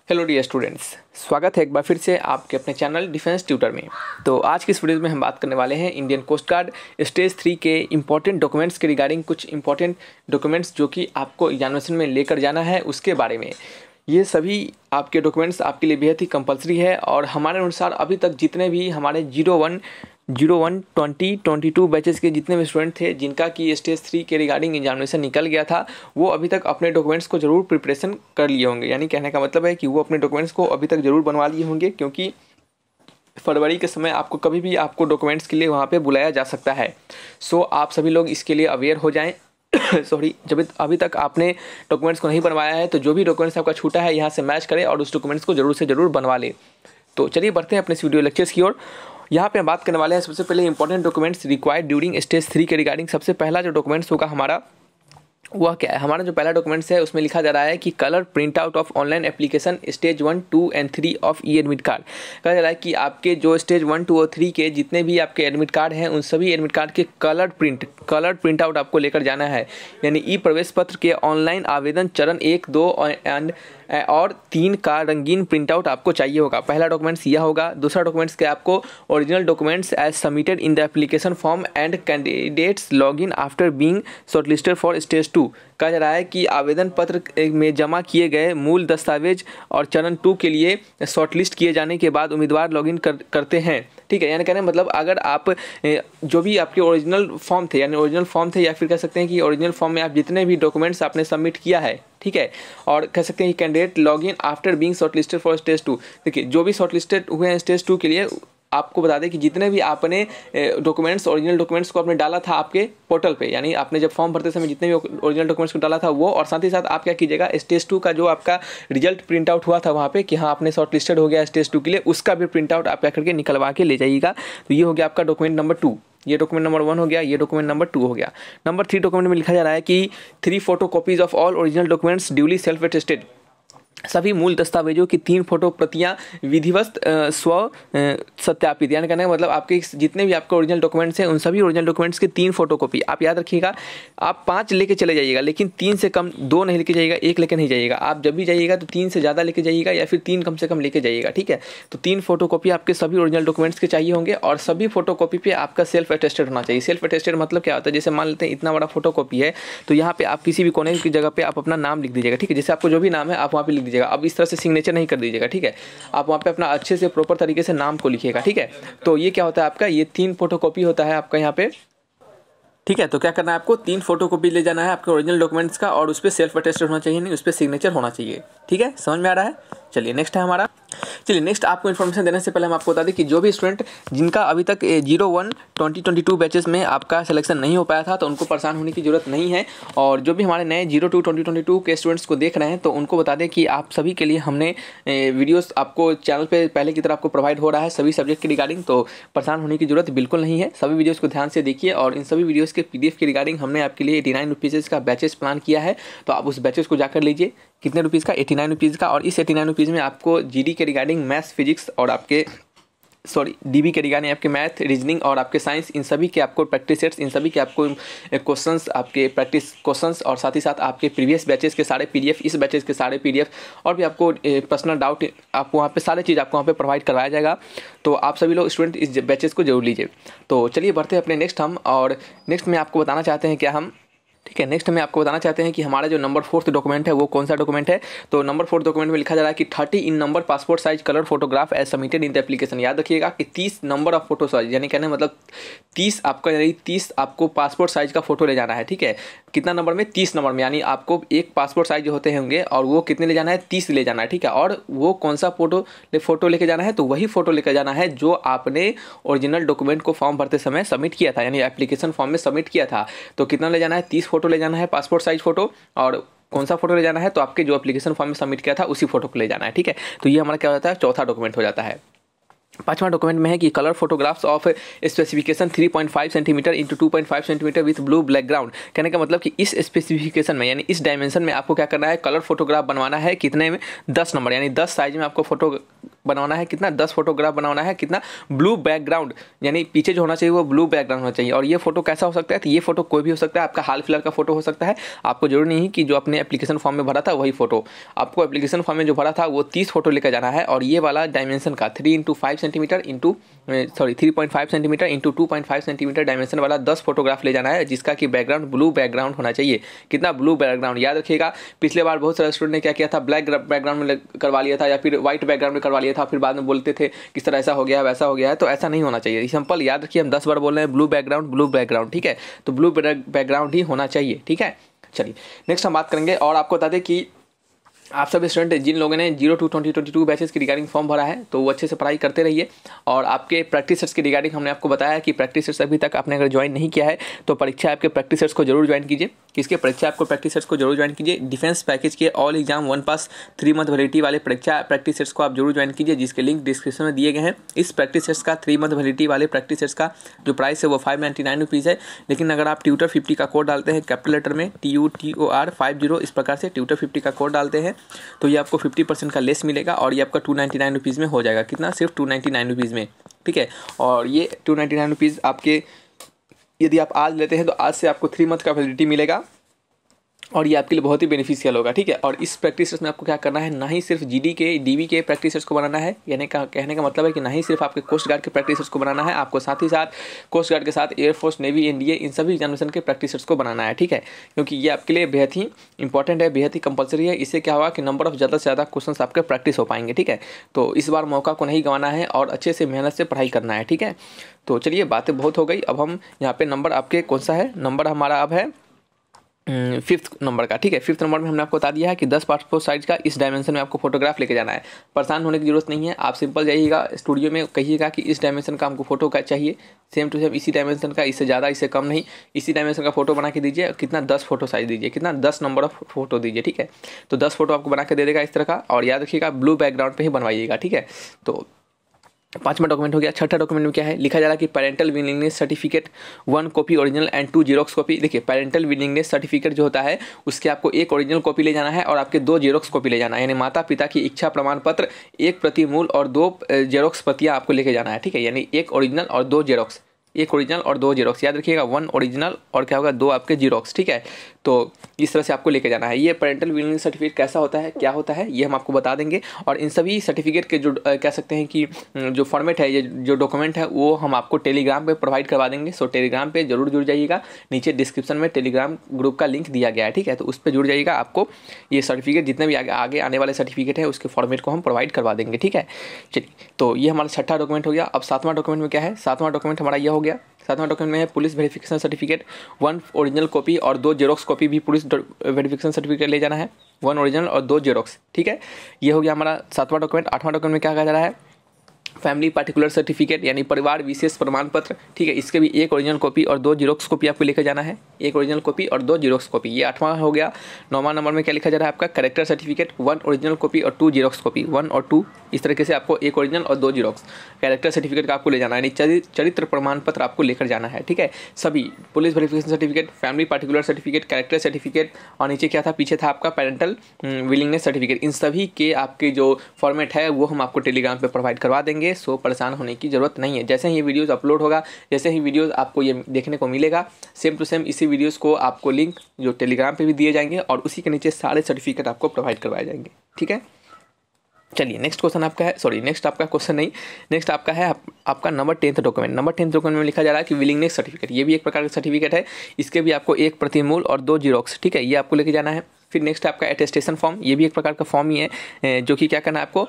Hello dear students, स्वागत है एक बार फिर से आपके अपने चैनल डिफेंस ट्यूटर में। तो आज की इस वीडियो में हम बात करने वाले हैं इंडियन कोस्ट गार्ड स्टेज 3 के इंपॉर्टेंट डॉक्यूमेंट्स के रिगार्डिंग कुछ इंपॉर्टेंट डॉक्यूमेंट्स जो कि आपको एग्जामिनेशन में लेकर जाना है उसके बारे में। ये सभी आपके डॉक्यूमेंट्स आपके लिए बेहद ही कंपलसरी है और हमारे अनुसार अभी तक जितने भी हमारे 01, 2022 बैचेस के जितने भी स्टूडेंट थे जिनका कि स्टेज 3 के रिगार्डिंग एग्जामिनेशन निकल गया था, वो अभी तक अपने डॉक्यूमेंट्स को ज़रूर प्रिपरेशन कर लिए होंगे। यानी कहने का मतलब है कि वो अपने डॉक्यूमेंट्स को अभी तक ज़रूर बनवा लिए होंगे, क्योंकि फरवरी के समय आपको कभी भी आपको डॉक्यूमेंट्स के लिए वहाँ पे बुलाया जा सकता है। सो आप सभी लोग इसके लिए अवेयर हो जाएं। सॉरी, जब अभी तक आपने डॉक्यूमेंट्स को नहीं बनवाया है तो जो भी डॉक्यूमेंट्स आपका छूटा है यहाँ से मैच करें और उस डॉक्यूमेंट्स को ज़रूर से ज़रूर बनवा लें। तो चलिए बढ़ते हैं अपने इस वीडियो लेक्चर्स की ओर। यहाँ पे हम बात करने वाले हैं सबसे पहले important documents required during stage 3 के रिगार्डिंग। सबसे पहला जो डॉक्यूमेंट्स होगा हमारा वह क्या है। हमारा जो पहला डॉक्यूमेंट्स है उसमें लिखा जा रहा है कि colour print out of online application stage 1, 2 and 3 of E admit card. कहा जा रहा है कि आपके जो स्टेज 1, 2 और 3 के जितने भी आपके एडमिट कार्ड हैं उन सभी एडमिट कार्ड के कलर प्रिंट आउट आपको लेकर जाना है। यानी ई प्रवेश पत्र के ऑनलाइन आवेदन चरण 1, 2 और 3 का रंगीन प्रिंट आउट आपको चाहिए होगा। पहला डॉक्यूमेंट्स यह होगा। दूसरा डॉक्यूमेंट्स क्या, आपको original documents as submitted in the application form and candidates log in after being shortlisted for stage 2। कहा जा रहा है कि आवेदन पत्र में जमा किए गए मूल दस्तावेज और चरण 2 के लिए शॉर्टलिस्ट किए जाने के बाद उम्मीदवार लॉगिन करते हैं। ठीक है, यानी कहने मतलब अगर आप जो भी आपके ओरिजिनल फॉर्म थे, यानी ओरिजिनल फॉर्म थे या फिर कह सकते हैं कि ओरिजिनल फॉर्म में आप जितने भी डॉक्यूमेंट्स आपने सबमिट किया है, ठीक है, और कह सकते हैं कि candidate login after being shortlisted for stage 2। देखिए, जो भी शॉर्टलिस्टेड हुए हैं स्टेज 2 के लिए, आपको बता दें कि जितने भी आपने डॉक्यूमेंट्स ओरिजिनल डॉक्यूमेंट्स को आपने डाला था आपके पोर्टल पे, यानी आपने जब फॉर्म भरते समय जितने भी ओरिजिनल डॉक्यूमेंट्स को डाला था वो, और साथ ही साथ आप क्या कीजिएगा, स्टेज 2 का जो आपका रिजल्ट प्रिंट आउट हुआ था वहाँ पे कि हाँ आपने शॉर्ट लिस्टेड हो गया स्टेज 2 के लिए, उसका भी प्रिंट आउट आप क्या करके निकलवा के ले जाइएगा। तो ये हो गया आपका डॉक्यूमेंट नंबर 2। ये डॉक्यूमेंट नंबर 1 हो गया, ये डॉक्यूमेंट नंबर 2 हो गया। नंबर 3 डॉक्यूमेंट में लिखा जा रहा है कि 3 photo copies of all original documents duly self attested. सभी मूल दस्तावेजों की 3 फोटो प्रतियां विधिवत स्व सत्यापित। यानी कहने का मतलब आपके जितने भी आपके ओरिजिनल डॉक्यूमेंट्स हैं उन सभी ओरिजिनल डॉक्यूमेंट्स की 3 फोटोकॉपी। आप याद रखिएगा, आप 5 लेके चले जाइएगा, लेकिन 3 से कम 2 नहीं लेके जाइएगा, 1 लेके नहीं जाइएगा। आप जब भी जाइएगा तो 3 से ज़्यादा लेके जाइएगा या फिर 3 कम से कम लेके जाइएगा। ठीक है, तो 3 फोटोकॉपी आपके सभी ओरिजिनल डॉक्यूमेंट्स के चाहिए होंगे और सभी फोटोकॉपी पे आपका सेल्फ अटेस्टेड होना चाहिए। सेल्फ अटेस्टेड मतलब क्या होता है, जैसे मान लेते हैं इतना बड़ा फोटोकॉपी है तो यहाँ पे आप किसी भी कोने की जगह पे आप अपना नाम लिख दीजिएगा। ठीक है, जैसे आपको जो भी नाम है आप वहाँ पे लिख दीजिएगा। अब इस तरह से सिग्नेचर नहीं कर दीजिएगा। ठीक है, आप वहाँ पे अपना अच्छे से प्रॉपर तरीके से नाम को लिखिएगा। ठीक है, तो ये क्या होता है आपका, ये 3 फोटोकॉपी होता है आपका यहाँ पे। ठीक है, तो क्या करना है आपको, 3 फोटोकॉपी ले जाना है आपके ओरिजिनल डॉक्यूमेंट्स का और उस पर सेल्फ अटेस्टेड होना चाहिए, नहीं उस पर सिग्नेचर होना चाहिए। ठीक है, समझ में आ रहा है। चलिए नेक्स्ट है हमारा। चलिए नेक्स्ट आपको इन्फॉर्मेशन देने से पहले हम आपको बता दें कि जो भी स्टूडेंट जिनका अभी तक 01, 2022 बैचेस में आपका सिलेक्शन नहीं हो पाया था तो उनको परेशान होने की जरूरत नहीं है। और जो भी हमारे नए 02, 2022 के स्टूडेंट्स को देख रहे हैं तो उनको बता दें कि आप सभी के लिए हमने वीडियोस आपको चैनल पे पहले की तरह आपको प्रोवाइड हो रहा है सभी सब्जेक्ट के रिगार्डिंग। तो परेशान होने की जरूरत बिल्कुल नहीं है। सभी वीडियोज़ को ध्यान से देखिए और इन सभी वीडियोज़ के PDF के रिगार्डिंग हमने आपके लिए 89 रुपीज़ का बैचेस प्लान किया है। तो आप उस बैचेस को जाकर लीजिए। कितने रुपीज़ का, 89 रुपीज़ का। और इस 89 रुपीज़ में आपको GD के रिगार्डिंग मैथ्स, फिजिक्स और आपके DB के रिगार्डिंग आपके मैथ, रीजनिंग और आपके साइंस, इन सभी के आपको प्रैक्टिस सेट्स, इन सभी के आपको क्वेश्चंस, आपके प्रैक्टिस क्वेश्चंस और साथ ही साथ आपके प्रीवियस बैचेस के सारे PDF, इस बैचेस के सारे PDF और भी आपको पर्सनल डाउट आपको वहाँ पे सारी चीज़ आपको वहाँ पे प्रोवाइड करवाया जाएगा। तो आप सभी लोग स्टूडेंट इस बैचेस को जरूर लीजिए। तो चलिए बढ़ते हैं अपने नेक्स्ट हम। और नेक्स्ट में आपको बताना चाहते हैं क्या हम, ठीक है, नेक्स्ट में आपको बताना चाहते हैं कि हमारा जो नंबर 4 डॉक्यूमेंट है वो कौन सा डॉक्यूमेंट है। तो नंबर 4 डॉक्यूमेंट में लिखा जा रहा है कि 30 in number passport size colour photograph as submitted in the application. याद रखिएगा कि 30 नंबर ऑफ फोटो साइज, यानी कहने मतलब 30 आपका, यानी 30 आपको पासपोर्ट साइज का फोटो ले जाना है। ठीक है, कितना नंबर में, 30 नंबर में, यानी आपको एक पासपोर्ट साइज जो होते होंगे और वो कितने ले जाना है, 30 ले जाना है। ठीक है, और वो कौन सा फोटो लेके जाना है, तो वही फोटो लेकर जाना है जो आपने ओरिजिनल डॉक्यूमेंट को फॉर्म भरते समय सबमिट किया था, यानी एप्लीकेशन फॉर्म में सबमिट किया था। तो कितना ले जाना है, 30 फोटो ले जाना है पासपोर्ट साइज फोटो। और कौन सा फोटो ले जाना है, तो आपके जो एप्लीकेशन फॉर्म में सबमिट किया था उसी फोटो को ले जाना है। ठीक है, तो ये हमारा क्या होता है, चौथा डॉक्यूमेंट हो जाता है। 5वां डॉक्यूमेंट में है कि colour photographs of specification 3.5 centimetre into 2.5 centimetre with blue background. कहने का मतलब कि इस स्पेसिफिकेशन में, यानी इस डायमेंशन में आपको क्या करना है, कलर फोटोग्राफ बनवाना है। कितने में, 10 नंबर, यानी 10 साइज में आपको फोटो बनवाना है कितना 10 फोटोग्राफ बनवाना है कितना ब्लू बैकग्राउंड, यानी पीछे जो होना चाहिए वो ब्लू बैकग्राउंड होना चाहिए। और ये फोटो कैसा हो सकता है, तो ये फोटो कोई भी हो सकता है, आपका हाल फिलहाल का फोटो हो सकता है, आपको जरूरी नहीं कि जो अपने एप्लीकेशन फॉर्म में भरा था वही फोटो, आपको एप्लीकेशन फॉर्म में जो भरा था वो 30 फोटो लेकर जाना है। और ये वाला डायमेंशन का 3x5 centimetre into 3.5 centimetre into 2.5 centimetre dimension वाला 10 फोटोग्राफ ले जाना है, जिसका कि बैकग्राउंड ब्लू बैकग्राउंड होना चाहिए। कितना ब्लू बैकग्राउंड, याद रखिएगा पिछले बार बहुत सारे स्टूडेंट ने क्या किया था, ब्लैक बैकग्राउंड में करवा लिया था या फिर व्हाइट बैकग्राउंड में करवा लिया था, फिर बाद में बोलते थे किस तरह ऐसा हो गया वैसा हो गया है, तो ऐसा नहीं होना चाहिए। सिंपल याद रखिए, हम 10 बार बोल रहे हैं ब्लू बैकग्राउंड, ठीक है, तो ब्लू बैकग्राउंड ही होना चाहिए, ठीक है। चलिए नेक्स्ट हम बात करेंगे। और आपको बता दें कि आप सब स्टूडेंट जिन लोगों ने 02-2022 बैचेस की रिगार्डिंग फॉर्म भरा है तो वो अच्छे से पढ़ाई करते रहिए। और आपके प्रैक्टिस सेट्स की रिगार्डिंग हमने आपको बताया कि प्रैक्टिस सेट्स अभी तक आपने अगर ज्वाइन नहीं किया है तो परीक्षा आपके प्रैक्टिस सेट्स को जरूर ज्वाइन कीजिए। किसके परीक्षा आपको प्रैक्टिस सेट्स को जरूर ज्वाइन कीजिए, डिफेंस पैकेज के ऑल एग्जाम 1 पास 3 मंथ वैलिडिटी वाले परीक्षा प्रैक्टिस सेट्स को आप जरूर ज्वाइन कीजिए, जिसके लिंक डिस्क्रिप्शन में दिए गए हैं। इस प्रैक्टिस सेट्स का 3 मंथ वैलिडिटी वाले प्रैक्टिस सेट्स का जो प्राइस है वो 599 रुपीज़ है, लेकिन अगर आप ट्यूटर 50 का कोड डालते हैं कैपिटल लेटर में TUTOR50 इस प्रकार से ट्यूटर 50 का कोड डालते हैं तो ये आपको 50% का लेस मिलेगा और ये आपका 299 रुपीज़ में हो जाएगा। कितना, सिर्फ 299 रुपीज़ में, ठीक है। और ये 299 रुपीज़ आपके यदि आप आज लेते हैं तो आज से आपको 3 मंथ का वैलिडिटी मिलेगा और ये आपके लिए बहुत ही बेनिफिशियल होगा, ठीक है। और इस प्रैक्टिस सेट्स में आपको क्या करना है, ना ही सिर्फ जीडी के डीवी के प्रैक्टिस सेट्स को बनाना है, यानी कहने का मतलब है कि ना ही सिर्फ आपके कोस्ट गार्ड के प्रैक्टिस सेट्स को बनाना है, आपको साथ ही साथ कोस्ट गार्ड के साथ एयरफोर्स, नेवी, एनडीए इन सभी एग्जामिनेशन के प्रैक्टिस सेट्स को बनाना है, ठीक है, क्योंकि ये आपके लिए बेहद ही इंपॉर्टेंट है, बेहद ही कंपलसरी है। इससे क्या होगा कि नंबर ऑफ ज़्यादा से ज़्यादा क्वेश्चन आपके प्रैक्टिस हो पाएंगे, ठीक है। तो इस बार मौका को नहीं गंवाना है और अच्छे से मेहनत से पढ़ाई करना है, ठीक है। तो चलिए बातें बहुत हो गई, अब हम यहाँ पे नंबर आपके कौन सा है, नंबर हमारा अब है 5th नंबर का, ठीक है। 5th नंबर में हमने आपको बता दिया है कि 10 पासपोर्ट साइज का इस डायमेंशन में आपको फोटोग्राफ लेके जाना है। परेशान होने की जरूरत नहीं है, आप सिंपल जाइएगा स्टूडियो में, कहिएगा कि इस डायमेंशन का हमको फोटो का चाहिए, सेम टू सेम इसी डायमेंशन का, इससे ज़्यादा इससे कम नहीं, इसी डायमेंशन का फोटो बना के दीजिए। कितना, 10 फोटो साइज दीजिए, कितना 10 नंबर ऑफ फोटो दीजिए, ठीक है। तो 10 फोटो आपको बना के दे देगा इस तरह का, और याद रखिएगा ब्लू बैकग्राउंड पर ही बनवाइएगा, ठीक है। तो 5वां डॉक्यूमेंट हो गया। 6ठा डॉक्यूमेंट में क्या है, लिखा जा रहा है कि parental willingness certificate 1 copy original and 2 xerox copy. देखिए पेरेंटल विलिंगनेस सर्टिफिकेट जो होता है उसके आपको 1 ओरिजिनल कॉपी ले जाना है और आपके 2 जेरोक्स कॉपी ले जाना है, यानी माता पिता की इच्छा प्रमाण पत्र 1 प्रति मूल और 2 जेरोक्स प्रतियाँ आपको लेके जाना है, ठीक है। यानी 1 ओरिजिनल और 2 जेरोक्स, 1 ओरिजिनल और 2 जेरोक्स, याद रखिएगा 1 ओरिजिनल और क्या होगा 2 आपके जेरोक्स, ठीक है। तो इस तरह से आपको लेके जाना है। ये पेरेंटल विलिंगनेस सर्टिफिकेट कैसा होता है, क्या होता है, ये हम आपको बता देंगे। और इन सभी सर्टिफिकेट के जो कह सकते हैं कि जो फॉर्मेट है, ये जो डॉक्यूमेंट है वो हम आपको टेलीग्राम पे प्रोवाइड करवा देंगे। सो टेलीग्राम पे जरूर जुड़ जाइएगा, नीचे डिस्क्रिप्शन में टेलीग्राम ग्रुप का लिंक दिया गया है, ठीक है। तो उस पर जुड़ जाइएगा, आपको ये सर्टिफिकेट जितने भी आगे आने वाले सर्टिफिकेट है उसके फॉर्मेट को हम प्रोवाइड करवा देंगे, ठीक है। चलिए, तो ये हमारा 6ठा डॉक्यूमेंट हो गया। अब 7वां डॉक्यूमेंट में क्या है, 7वां डॉक्यूमेंट हमारा यह हो गया। 7वां डॉक्यूमेंट में है police verification certificate 1 original copy और 2 जेरोक्स कॉपी भी पुलिस वेरिफिकेशन सर्टिफिकेट ले जाना है, 1 ओरिजिनल और 2 जेरोक्स, ठीक है। ये हो गया हमारा 7वां डॉक्यूमेंट। 8वां डॉक्यूमेंट में क्या कहा जा रहा है, फैमिली पार्टिकुलर सर्टिफिकेट यानी परिवार विशेष प्रमाण पत्र, ठीक है। इसके भी 1 ओरिजिनल कॉपी और 2 जीरोक्स कॉपी आपको लेकर जाना है, 1 ओरिजिनल कॉपी और 2 जीरोक्स कॉपी। ये 8वां हो गया। 9वां नंबर में क्या लिखा जा रहा है आपका, कैरेक्टर सर्टिफिकेट 1 ओरिजिनल कॉपी और 2 जीरोक्स कॉपी, 1 और 2 इस तरीके से आपको 1 ओरिजिनल और 2 जीरोक्स कैरेक्टर सर्टिफिकेट का आपको ले जाना है, यानी चरित्र प्रमाण पत्र आपको लेकर जाना है, ठीक है। सभी police verification certificate, family particular certificate, character certificate और नीचे क्या था, पीछे था आपका पेरेंटल विलिंगनेस सर्टिफिकेट। इन सभी के आपके जो फॉर्मेट है वो हम आपको टेलीग्राम पे प्रोवाइड करवा देंगे। सो परेशान होने की जरूरत नहीं है। जैसे ही ये वीडियोस अपलोड होगा, जैसे ही वीडियोस आपको ये देखने को मिलेगा, सेम टू सेम इसी वीडियोस को आपको लिंक जो टेलीग्राम पे भी दिए जाएंगे और उसी के नीचे सारे सर्टिफिकेट आपको प्रोवाइड करवाए जाएंगे, ठीक है। चलिए नेक्स्ट क्वेश्चन आपका है, सॉरी नेक्स्ट आपका क्वेश्चन नहीं, नेक्स्ट आपका है आपका number 10th document. Number 10th document में लिखा जा रहा है कि विलिंगनेस सर्टिफिकेट, ये भी एक प्रकार का सर्टिफिकेट है। इसके भी आपको 1 प्रतिमूल और 2 जीरोक्स, ठीक है, ये आपको लेके जाना है। फिर नेक्स्ट आपका अटेस्टेशन फॉर्म, ये भी एक प्रकार का फॉर्म ही है जो कि क्या करना है आपको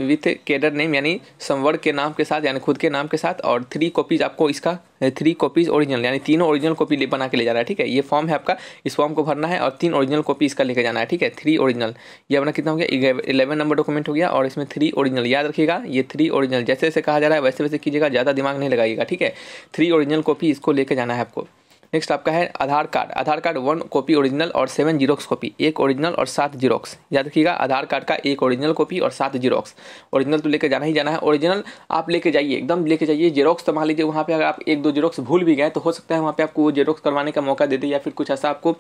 विथ कैडर नेम यानी संवर्ग के नाम के साथ यानी खुद के नाम के साथ, और 3 कॉपीज आपको इसका 3 कॉपीज ओरिजिनल यानी तीनों ओरिजिनल कॉपी बना के ले जाना है, ठीक है। ये फॉर्म है आपका, इस फॉर्म को भरना है और 3 ओरिजिनल कॉपी इसका लेके जाना है, ठीक है। 3 ओरिजिनल, ये अपना कितना हो गया, 11 नंबर डॉक्यूमेंट हो गया और इसमें 3 ओरिजिनल, याद रखिएगा ये 3 ओरिजिनल जैसे जैसे कहा जा रहा है वैसे वैसे कीजिएगा, ज़्यादा दिमाग नहीं लगाइएगा, ठीक है। 3 ओरिजिनल कॉपी इसको लेके जाना है आपको। नेक्स्ट आपका है आधार कार्ड। आधार कार्ड 1 कॉपी ओरिजिनल और 7 जीरोक्स कॉपी, 1 ओरिजिनल और 7 जीरोक्स। याद रखिएगा, आधार कार्ड का 1 ओरिजिनल कॉपी और 7 जीरोक्स। ओरिजिनल तो लेके जाना ही जाना है, ओरिजिनल आप लेके जाइए, एकदम लेके जाइए। जीरोक्स तो मान लीजिए वहाँ पे अगर आप 1-2 जीरोक्स भूल भी गए तो हो सकता है वहाँ पे आपको वो जीरोक्स करवाने का मौका दे दे, या फिर कुछ ऐसा आपको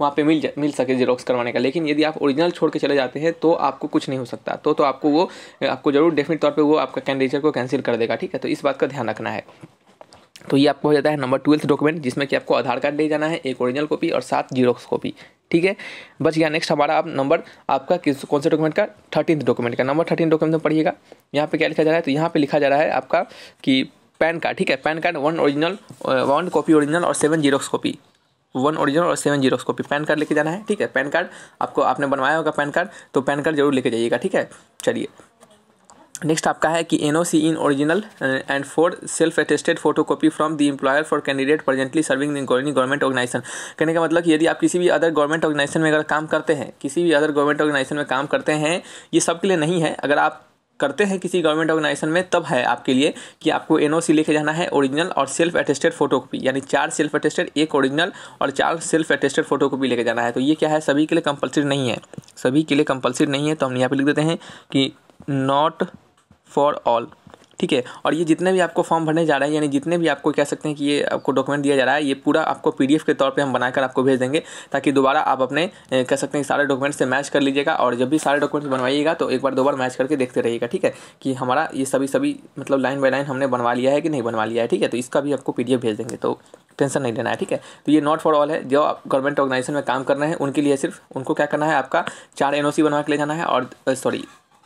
वहाँ पे मिल सके जीरोक्स करवाने का। लेकिन यदि आप ओरिजिनल छोड़ के चले जाते हैं तो आपको कुछ नहीं हो सकता, तो आपको वो आपको जरूर डेफिनेट तौर पर वो आपका कैंडिडेचर को कैंसिल कर देगा, ठीक है। तो इस बात का ध्यान रखना है। तो ये आपको हो जाता है नंबर 12th डॉक्यूमेंट, जिसमें कि आपको आधार कार्ड ले जाना है, 1 ओरिजिनल कॉपी और 7 जीरोक्स कॉपी, ठीक है। बच गया। नेक्स्ट हमारा आप नंबर आपका कौन से डॉक्यूमेंट का, 13th डॉक्यूमेंट का। नंबर 13 डॉक्यूमेंट में पढ़िएगा, यहाँ पे क्या लिखा जा रहा है, तो यहाँ पे लिखा जा रहा है आपका कि पैन कार्ड, ठीक है। पैन कार्ड 1 कॉपी ओरिजिनल और 7 जीरोक्स कॉपी, 1 ओरिजिनल और 7 जीरोक्स कॉपी पैन कार्ड लेके जाना है, ठीक है। पैन कार्ड आपने बनवाया होगा पैन कार्ड, तो पैन कार्ड जरूर लेके जाइएगा, ठीक है। चलिए नेक्स्ट आपका है कि NOC in original and for self attested photocopy from the employer for candidate presently serving in government organisation. कहने का मतलब कि यदि आप किसी भी अदर गवर्नमेंट ऑर्गेनाइजेशन में अगर काम करते हैं, किसी भी अदर गवर्नमेंट ऑर्गेनाइजेशन में काम करते हैं, ये सब के लिए नहीं है। अगर आप करते हैं किसी गवर्नमेंट ऑर्गेनाइजेशन में तब है आपके लिए कि आपको NOC लेके जाना है, ओरिजिनल और सेल्फ अटेस्टेड फोटोकॉपी, यानी 4 सेल्फ अटेस्टेड, 1 ओरिजिनल और 4 सेल्फ अटेस्टेड फोटोकॉपी लेके जाना है। तो ये क्या है, सभी के लिए कंपलसरी नहीं है, सभी के लिए कंपलसरी नहीं है। तो हम यहाँ पे लिख देते हैं कि नॉट फॉर ऑल, ठीक है। और ये जितने भी आपको फॉर्म भरने जा रहे हैं, यानी जितने भी आपको कह सकते हैं कि ये आपको डॉक्यूमेंट दिया जा रहा है, ये पूरा आपको PDF के तौर पे हम बनाकर आपको भेज देंगे, ताकि दोबारा आप अपने कह सकते हैं सारे डॉक्यूमेंट से मैच कर लीजिएगा। और जब भी सारे डॉक्यूमेंट्स बनवाइएगा तो एक बार 2 बार मैच करके देखते रहिएगा, ठीक है, कि हमारा ये सभी मतलब लाइन बाय लाइन हमने बनवा लिया है कि नहीं बनवा लिया है, ठीक है। तो इसका भी आपको PDF भेज देंगे, तो टेंशन नहीं लेना है, ठीक है। तो ये नॉट फॉर ऑल है, जो आप गवर्नमेंट ऑर्गेनाइजेशन में काम कर रहे हैं उनके लिए सिर्फ उनको क्या करना है, आपका 4 NOC बनवा के ले जाना है, और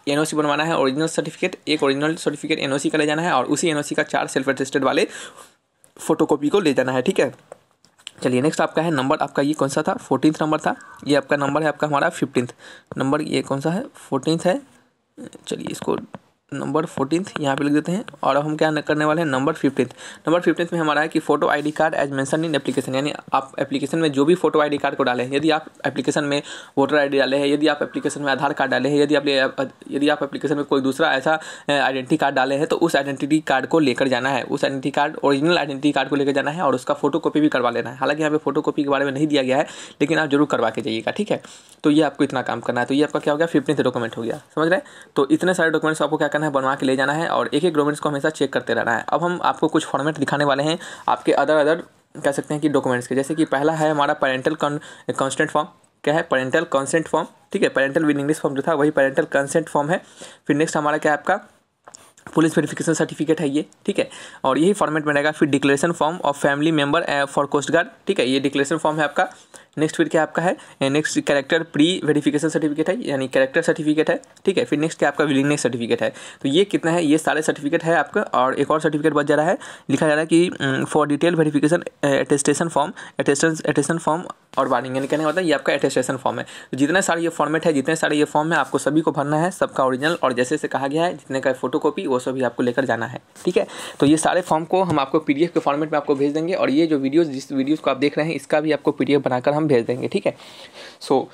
NOC बनवाना है, original certificate, 1 original certificate NOC का ले जाना है, और उसी NOC का 4 सेल्फ अटेस्टेड वाले फोटोकॉपी को ले जाना है, ठीक है। चलिए नेक्स्ट आपका है नंबर, आपका ये कौन सा था, 14th नंबर था। ये आपका नंबर है आपका हमारा 15th नंबर, ये कौन सा है, 14th है। चलिए इसको नंबर 14th यहाँ पे लिख देते हैं। और अब हम क्या करने वाले हैं, नंबर 15th। नंबर 15th में हमारा है कि photo ID card as mention in application, यानी आप एप्लीकेशन में जो भी फोटो ID कार्ड को डाले हैं, यदि आप एप्लीकेशन में वोटर ID डाले हैं, यदि आप एप्लीकेशन में आधार कार्ड डाले हैं, यदि आप एप्लीकेशन में कोई दूसरा ऐसा आइडेंटिटी कार्ड डाले हैं, तो उस आइडेंटिटी कार्ड को लेकर जाना है, उस identity card original identity card को लेकर जाना है, और उसका फोटोकॉपी भी करवा लेना है। हालांकि यहाँ पे फोटोकॉपी के बारे में नहीं दिया गया है, लेकिन आप जरूर करवा के जाइएगा, ठीक है। तो ये आपको इतना काम करना है। तो ये आपका क्या हो गया, 15th डॉक्यूमेंट हो गया, समझ रहे हैं। तो इतने सारे डॉक्यूमेंट्स आपको क्या करना है, बनवा के ले जाना है, और एक डॉक्यूमेंट्स को हमेशा चेक करते रहना है। अब हम आपको कुछ फॉर्मेट दिखाने वाले हैं आपके अदर कह सकते हैं कि डॉक्यूमेंट्स के, जैसे कि पहला है हमारा पेरेंटल कंसेंट फॉर्म। क्या है, पेरेंटल कंसेंट फॉर्म, ठीक है। पेरेंटल विद इंग्लिश फॉर्म जो था वही पेरेंटल कंसेंट फॉर्म है। फिर नेक्स्ट हमारा क्या है, आपका पुलिस वेरिफिकेशन सर्टिफिकेट है ये, ठीक है। और यही फॉर्मेट में रहेगा। फिर declaration form of family member for coast guard, ठीक है, ये डिक्लेरेशन फॉर्म है आपका। नेक्स्ट फिर क्या आपका है, next character pre verification certificate है, यानी कैरेक्टर सर्टिफिकेट है, ठीक है। फिर नेक्स्ट क्या आपका विलिंगनेस सर्टिफिकेट है। तो ये कितना है, ये सारे सर्टिफिकेट है आपका। और एक और सर्टिफिकेट बच जा रहा है, लिखा जा रहा है कि for detail verification attestation form और वार्निंग, यानी कहने का मतलब ये आपका अटेस्टेशन फॉर्म है। तो जितने सारे ये फॉर्मेट है, जितने सारे ये फॉर्म है, आपको सभी को भरना है, सबका ओरिजिनल, और जैसे कहा गया है जितने का फोटोकॉपी वो सभी आपको लेकर जाना है, ठीक है। तो ये सारे फॉर्म को हम आपको PDF के फॉर्मेट में आपको भेज देंगे, और ये जो जिस वीडियोज़ को आप देख रहे हैं इसका भी आपको PDF बनाकर हम भेज देंगे, ठीक है। सो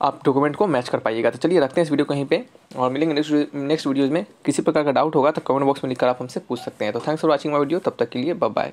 आप डॉक्यूमेंट को मैच कर पाइएगा। तो चलिए रखते हैं इस वीडियो को यहीं पे, और मिलेंगे नेक्स्ट वीडियोज़ में। किसी प्रकार का डाउट होगा तो कमेंट बॉक्स में लिखकर आप हमसे पूछ सकते हैं। तो thanks for watching my video, तब तक के लिए बाय बाय।